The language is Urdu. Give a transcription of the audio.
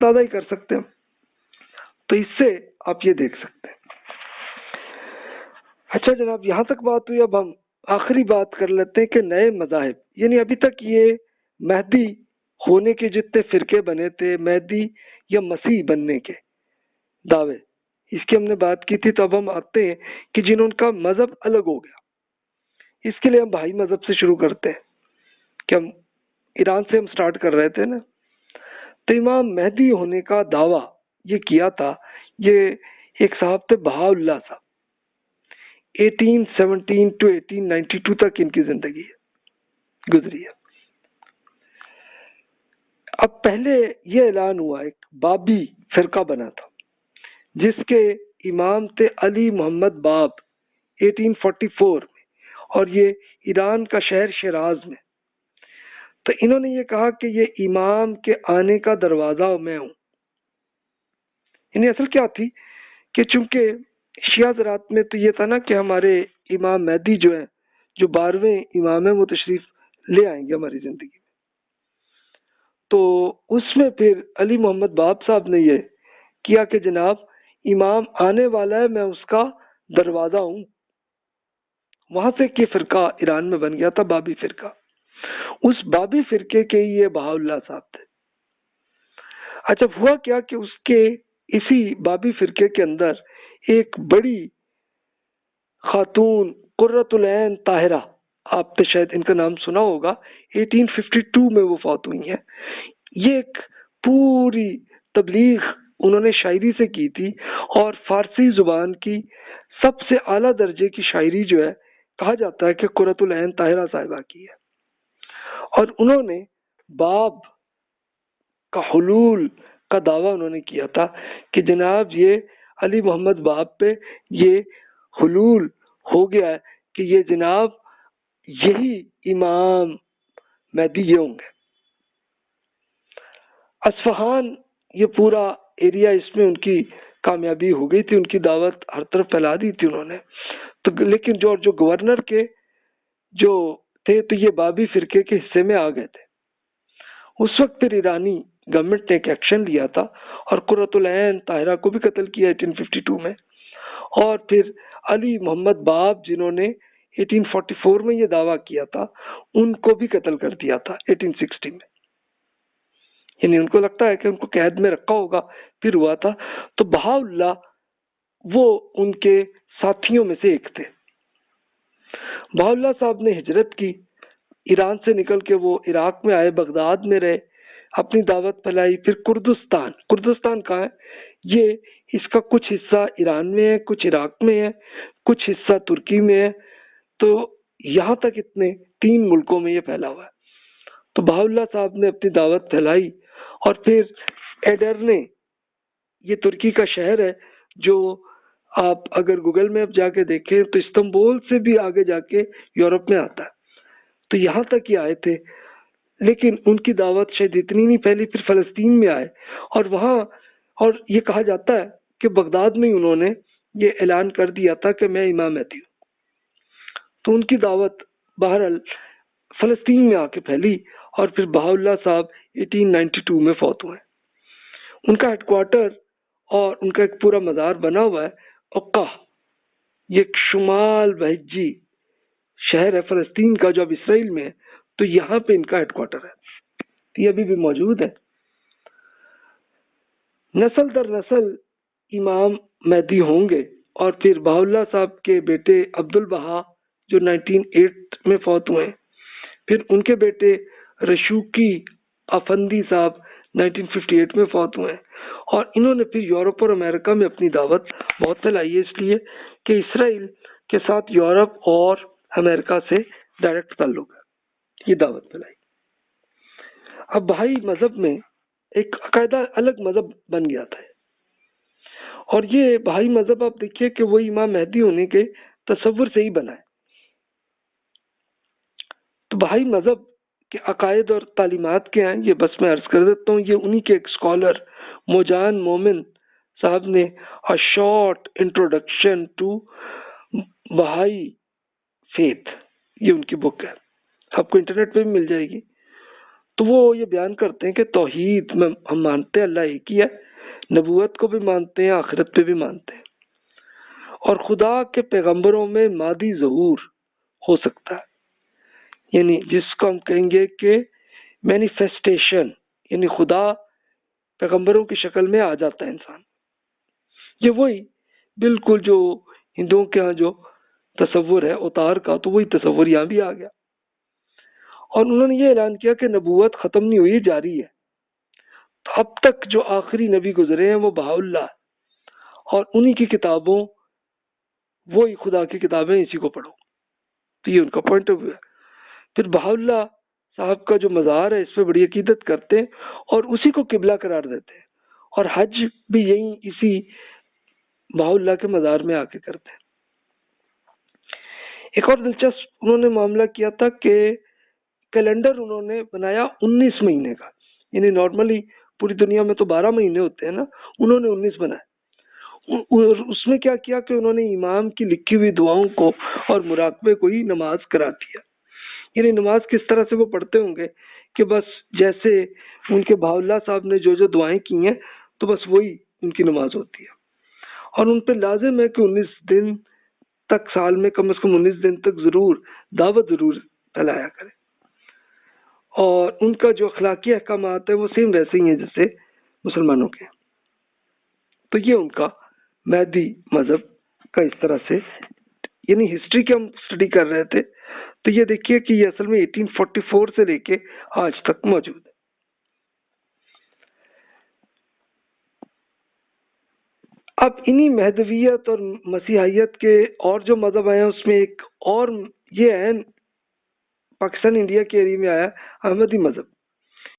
زیادہ ہی کر سکتے ہیں. تو اس سے آپ یہ دیکھ سکتے ہیں. اچھا جناب، یہاں تک بات ہوئی. اب ہم آخری بات کر لیتے ہیں کہ نئے مذاہب، یعنی ابھی تک یہ مہدی ہونے کے جتنے فرقے بنے تھے، مہدی یا مسیح بننے کے دعوے، اس کی ہم نے بات کی تھی. تو اب ہم آتے ہیں کہ جنہوں کا مذہب الگ ہو گیا. اس کے لیے ہم بھائی مذہب سے شروع کرتے ہیں کہ ہم ایران سے ہم سٹارٹ کر رہے تھے نا. تو امام مہدی ہونے کا دعویٰ یہ کیا تھا، یہ ایک صاحب تھے بہاء اللہ صاحب. 1817 to 1892 تک ان کی زندگی گزری ہے. اب پہلے یہ اعلان ہوا، ایک بابی فرقہ بنا تھا جس کے امام تھے علی محمد باب 1844 میں، اور یہ ایران کا شہر شیراز میں. تو انہوں نے یہ کہا کہ یہ امام کے آنے کا دروازہ میں ہوں. انہیں اصل کیا تھی کہ چونکہ شیعہ حضرات میں تو یہ تھا نا کہ ہمارے امام مہدی جو ہیں، جو 12ویں امام ہیں، وہ تشریف لے آئیں گے ہماری زندگی میں. تو اس میں پھر علی محمد باب صاحب نے یہ کیا کہ جناب امام آنے والا ہے، میں اس کا دروازہ ہوں. وہاں سے کہ فرقہ ایران میں بن گیا تھا بابی فرقہ. اس بابی فرقے کے یہ بہاء اللہ صاحب تھے. اچھا، ہوا کیا کہ اس کے اسی بابی فرقے کے اندر ایک بڑی خاتون قرۃ العین طاہرہ، آپ نے شاید ان کا نام سنا ہوگا، 1852 میں وہ فوت ہوئی ہیں. یہ ایک پوری تبلیغ انہوں نے شاعری سے کی تھی، اور فارسی زبان کی سب سے اعلیٰ درجے کی شاعری جو ہے کہا جاتا ہے کہ قرۃ العین طاہرہ صاحبہ کی ہے. اور انہوں نے باب کا حلول کا دعویٰ انہوں نے کیا تھا کہ جناب یہ علی محمد باب پہ یہ حلول ہو گیا ہے کہ یہ جناب یہی امام مہدی یہ ہوں گے. اصفہان یہ پورا ایریا، اس میں ان کی کامیابی ہو گئی تھی، ان کی دعوت ہر طرف پھیلا دی تھی انہوں نے. تو لیکن جو گورنر کے جو تھے تو یہ بابی فرقے کے حصے میں آ گئے تھے. اس وقت پھر ایرانی گورنمنٹ نے ایک ایکشن لیا تھا اور قرۃ العین طاہرہ کو بھی قتل کیا 1852 میں. اور پھر علی محمد باب جنہوں نے 1844 میں یہ دعویٰ کیا تھا ان کو بھی قتل کر دیا تھا 1860 میں. یعنی ان کو لگتا ہے کہ ان کو قید میں رکھا ہوگا، پھر ہوا تھا. تو بہاء اللہ وہ ان کے ساتھیوں میں سے ایک تھے. بہاء اللہ صاحب نے ہجرت کی، ایران سے نکل کے وہ عراق میں آئے، بغداد میں رہے، اپنی دعوت پھیلائی. پھر کردستان کہاں ہے؟ یہ اس کا کچھ حصہ ایران میں ہے، کچھ عراق میں ہے، کچھ حصہ ترکی میں ہے. تو یہاں تک اتنے 3 ملکوں میں یہ پھیلا ہوا ہے. تو بہاء اللہ صاحب نے اپنی دعوت پھیلائی. اور پھر ایڈرنے، یہ ترکی کا شہر ہے جو آپ اگر گوگل میپ جا کے دیکھیں تو استنبول سے بھی آگے جا کے یورپ میں آتا ہے. تو یہاں تک یہ آئے تھے، لیکن ان کی دعوت شاید اتنی نہیں پھیلی. پھر فلسطین میں آئے، اور وہاں اور یہ کہا جاتا ہے کہ بغداد میں انہوں نے یہ اعلان کر دیا تھا کہ میں امام مہدی ہوں. تو ان کی دعوت بہرحال فلسطین میں آ کے پھیلی، اور پھر بہاء اللہ صاحب 1892 میں فوت ہوئے. ان کا ہیڈ کوارٹر اور ان کا ایک پورا مزار بنا ہوا ہے عقہ. یہ ایک شمال بہجی شہر ہے فلسطین کا جو اب اسرائیل میں ہے. تو یہاں پہ ان کا ہیڈ کوارٹر ہے، یہ ابھی بھی موجود ہے. نسل در نسل امام مہدی ہوں گے. اور پھر بہاء اللہ صاحب کے بیٹے عبد البہا جو 1908 میں فوت ہوئے، پھر ان کے بیٹے رشوکی افندی صاحب 1958 میں فوت ہوئے. اور انہوں نے پھر یورپ اور امریکہ میں اپنی دعوت بہت پھیلائی ہے، اس لیے کہ اسرائیل کے ساتھ یورپ اور امریکہ سے ڈائریکٹ تعلق ہے، یہ دعوت پھیلائی. اب بھائی مذہب میں ایک عقیدہ الگ مذہب بن گیا تھا، اور یہ بھائی مذہب آپ دیکھیے کہ وہ امام مہدی ہونے کے تصور سے ہی بنا ہے. تو بھائی مذہب کے عقائد اور تعلیمات کے ہیں، یہ بس میں عرض کر دیتا ہوں. یہ انہی کے ایک اسکالر موجان مومن صاحب نے A Short Introduction to Baha'i Faith، یہ ان کی بک ہے، آپ کو انٹرنیٹ پہ بھی مل جائے گی. تو وہ یہ بیان کرتے ہیں کہ توحید میں ہم مانتے ہیں اللہ ایک ہی ہے، نبوت کو بھی مانتے ہیں، آخرت پہ بھی مانتے ہیں، اور خدا کے پیغمبروں میں مادی ظہور ہو سکتا ہے، یعنی جس کو ہم کہیں گے کہ مینیفیسٹیشن، یعنی خدا پیغمبروں کی شکل میں آ جاتا ہے انسان. یہ وہی بالکل جو ہندوؤں کے ہاں جو تصور ہے اوتار کا، تو وہی تصور یہاں بھی آ گیا. اور انہوں نے یہ اعلان کیا کہ نبوت ختم نہیں ہوئی، جاری ہے. تو اب تک جو آخری نبی گزرے ہیں وہ بہاءاللہ، اور انہی کی کتابوں، وہی خدا کی کتابیں، اسی کو پڑھو. تو یہ ان کا پوائنٹ آف ویو ہے. پھر بہاءاللہ صاحب کا جو مزار ہے اس پہ بڑی عقیدت کرتے ہیں اور اسی کو قبلہ قرار دیتے ہیں، اور حج بھی یہی اسی بہاءاللہ کے مزار میں آ کے کرتے ہیں. ایک اور دلچسپ انہوں نے معاملہ کیا تھا کہ کیلنڈر انہوں نے بنایا 19 مہینے کا، یعنی نارملی پوری دنیا میں تو 12 مہینے ہوتے ہیں نا، انہوں نے 19 بنایا. اور اس میں کیا کیا کہ انہوں نے امام کی لکھی ہوئی دعاؤں کو اور مراقبے کو ہی نماز قرار دیا. یعنی نماز کس طرح سے وہ پڑھتے ہوں گے کہ بس جیسے ان کے بہاءاللہ صاحب نے جو جو دعائیں کی ہیں تو بس وہی ان کی نماز ہوتی ہے. اور ان پہ لازم ہے کہ 19 دن تک، سال میں کم از کم 19 دن تک ضرور دعوت ضرور پھیلایا کرے. اور ان کا جو اخلاقی احکامات ہیں وہ سیم ویسے ہی ہیں جیسے مسلمانوں کے. تو یہ ان کا مہدی مذہب کا اس طرح سے، یعنی ہسٹری کی ہم اسٹڈی کر رہے تھے تو یہ دیکھیے کہ یہ اصل میں 1844 سے لے کے آج تک موجود ہے. اب انہی مہدویت اور مسیحیت کے اور جو مذہب آئے ہیں اس میں ایک اور یہ ہے پاکستان انڈیا کے ایریا میں آیا احمدی مذہب.